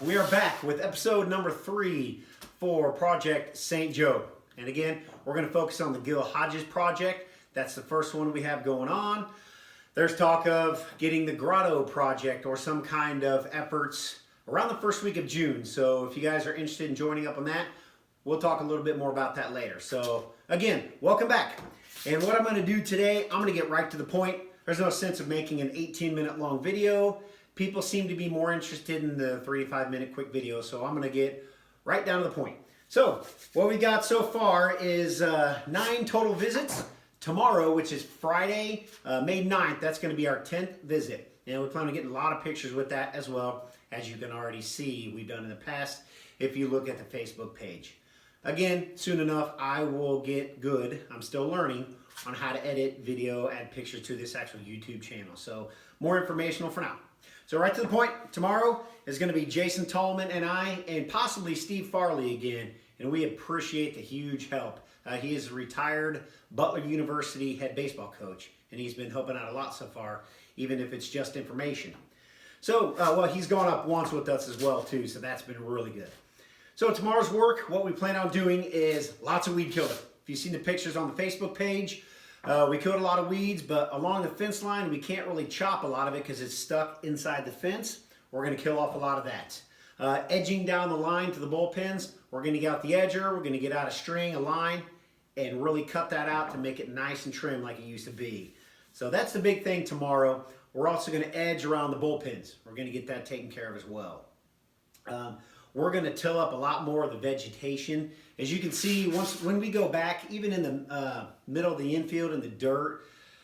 we are back with episode number 3 for Project St. Joe. And again, we're going to focus on the Gil Hodges project. That's the first one we have going on. There's talk of getting the Grotto project or some kind of efforts around the first week of June. So if you guys are interested in joining up on that, we'll talk a little bit more about that later. So again, welcome back. And what I'm going to do today, I'm going to get right to the point. There's no sense of making an 18-minute long video. People seem to be more interested in the 3 to 5 minute quick video, so I'm going to get right down to the point. So what we got so far is 9 total visits. Tomorrow, which is Friday, May 9th, that's going to be our 10th visit. And we plan on getting a lot of pictures with that as well, as you can already see we've done in the past if you look at the Facebook page. Again, soon enough, I will get good. I'm still learning on how to edit video, add pictures to this actual YouTube channel. So more informational for now. So right to the point, tomorrow is going to be Jason Tallman and I, and possibly Steve Farley again. And we appreciate the huge help. He is a retired Butler University head baseball coach, and he's been helping out a lot so far, even if it's just information. So, well, he's gone up once with us as well, too, so that's been really good. So tomorrow's work, what we plan on doing is lots of weed killing. If you've seen the pictures on the Facebook page, we killed a lot of weeds, but along the fence line, we can't really chop a lot of it because it's stuck inside the fence. We're going to kill off a lot of that. Edging down the line to the bullpens, we're going to get out the edger, we're going to get out a string, a line, and really cut that out to make it nice and trim like it used to be. So that's the big thing tomorrow. We're also going to edge around the bullpens. We're going to get that taken care of as well. We're going to till up a lot more of the vegetation. As you can see, when we go back, even in the middle of the infield in the dirt,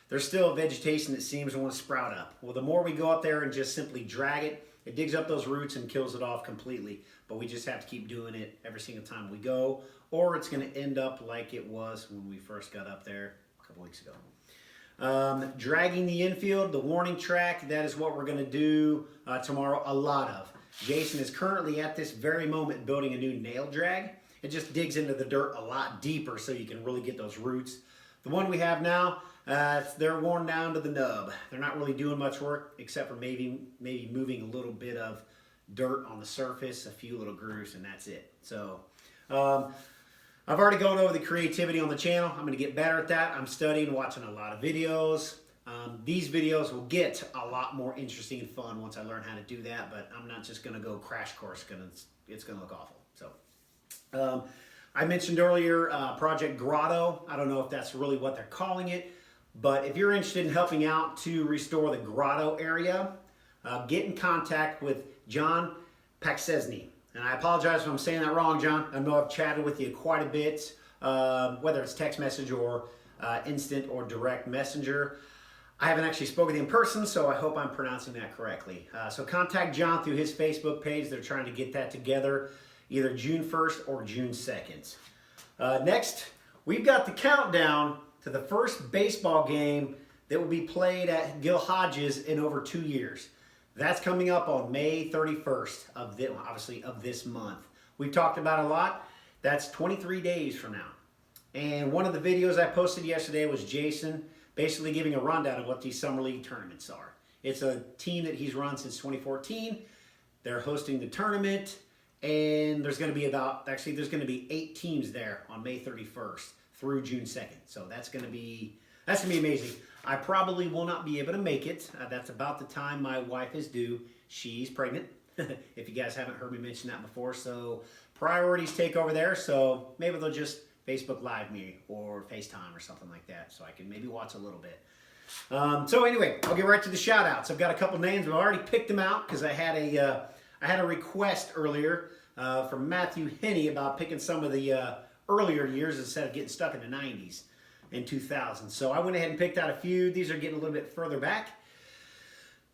there's still vegetation that seems to want to sprout up. Well, the more we go up there and just simply drag it, it digs up those roots and kills it off completely. But we just have to keep doing it every single time we go, or it's going to end up like it was when we first got up there a couple weeks ago. Dragging the infield, the warning track, that is what we're going to do tomorrow, a lot of. Jason is currently at this very moment building a new nail drag. It just digs into the dirt a lot deeper so you can really get those roots. The one we have now, they're worn down to the nub. They're not really doing much work except for maybe moving a little bit of dirt on the surface, a few little grooves, and that's it. So I've already gone over the creativity on the channel. I'm going to get better at that. I'm studying, watching a lot of videos. These videos will get a lot more interesting and fun once I learn how to do that, but I'm not just going to go crash course. It's going to look awful. So I mentioned earlier Project Grotto. I don't know if that's really what they're calling it, but if you're interested in helping out to restore the Grotto area, get in contact with John Paxesny. And I apologize if I'm saying that wrong, John. I know I've chatted with you quite a bit, whether it's text message or instant or direct messenger. I haven't actually spoken to him in person, so I hope I'm pronouncing that correctly. So contact John through his Facebook page. They're trying to get that together either June 1st or June 2nd. Next, we've got the countdown to the first baseball game that will be played at Gil Hodges in over 2 years. That's coming up on May 31st of this month. We've talked about it a lot. That's 23 days from now. And one of the videos I posted yesterday was Jason basically giving a rundown of what these Summer League tournaments are. It's a team that he's run since 2014. They're hosting the tournament, and there's going to be 8 teams there on May 31st through June 2nd. So that's going to be amazing. I probably will not be able to make it. That's about the time my wife is due. She's pregnant, if you guys haven't heard me mention that before. So priorities take over there. So maybe they'll just Facebook Live me or FaceTime or something like that so I can maybe watch a little bit. So anyway, I'll get right to the shout-outs. I've got a couple names. I've already picked them out because I had a request earlier from Matthew Henney about picking some of the earlier years instead of getting stuck in the 90s and 2000s. So I went ahead and picked out a few. These are getting a little bit further back.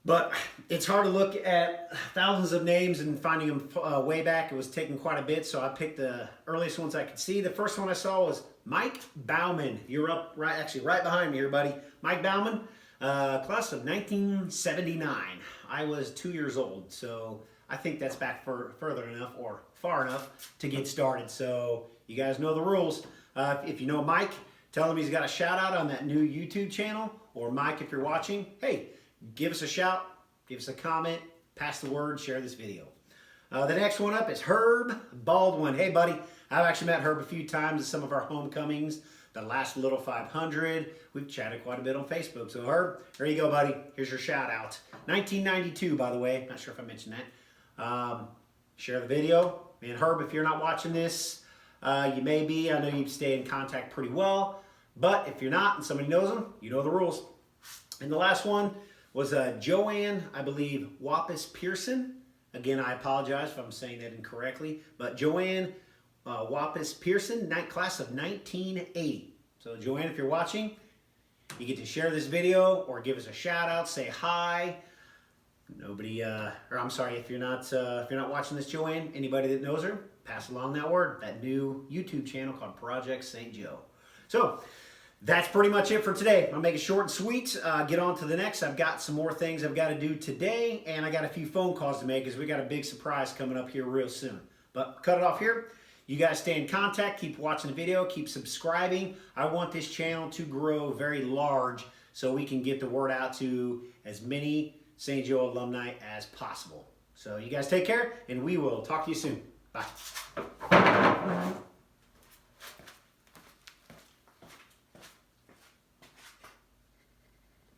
But it's hard to look at thousands of names and finding them way back. It was taking quite a bit, so I picked the earliest ones I could see. The first one I saw was Mike Bauman. You're up right behind me here, buddy. Mike Bauman, class of 1979. I was 2 years old, so I think that's back further enough or far enough to get started. So you guys know the rules. If you know Mike, tell him he's got a shout out on that new YouTube channel. Or Mike, if you're watching, hey, give us a shout, give us a comment, pass the word, share this video. The next one up is Herb Baldwin. Hey, buddy. I've actually met Herb a few times at some of our homecomings. The last Little 500. We've chatted quite a bit on Facebook. So, Herb, there you go, buddy. Here's your shout out. 1992, by the way. Not sure if I mentioned that. Share the video. And Herb, if you're not watching this, you may be. I know you stay in contact pretty well. But if you're not and somebody knows them, you know the rules. And the last one was Joanne, I believe, Wappis Pearson. Again, I apologize if I'm saying that incorrectly. But Joanne Wappis Pearson, class of 1980. So Joanne, if you're watching, you get to share this video or give us a shout out, say hi. Nobody, or I'm sorry, if you're not watching this, Joanne, anybody that knows her, pass along that word. That new YouTube channel called Project St. Joe. So that's pretty much it for today. I'll make it short and sweet. Get on to the next. I've got some more things I've got to do today, and I got a few phone calls to make because we got a big surprise coming up here real soon. But cut it off here. You guys stay in contact. Keep watching the video. Keep subscribing. I want this channel to grow very large so we can get the word out to as many St. Joe alumni as possible. So you guys take care, and we will talk to you soon. Bye.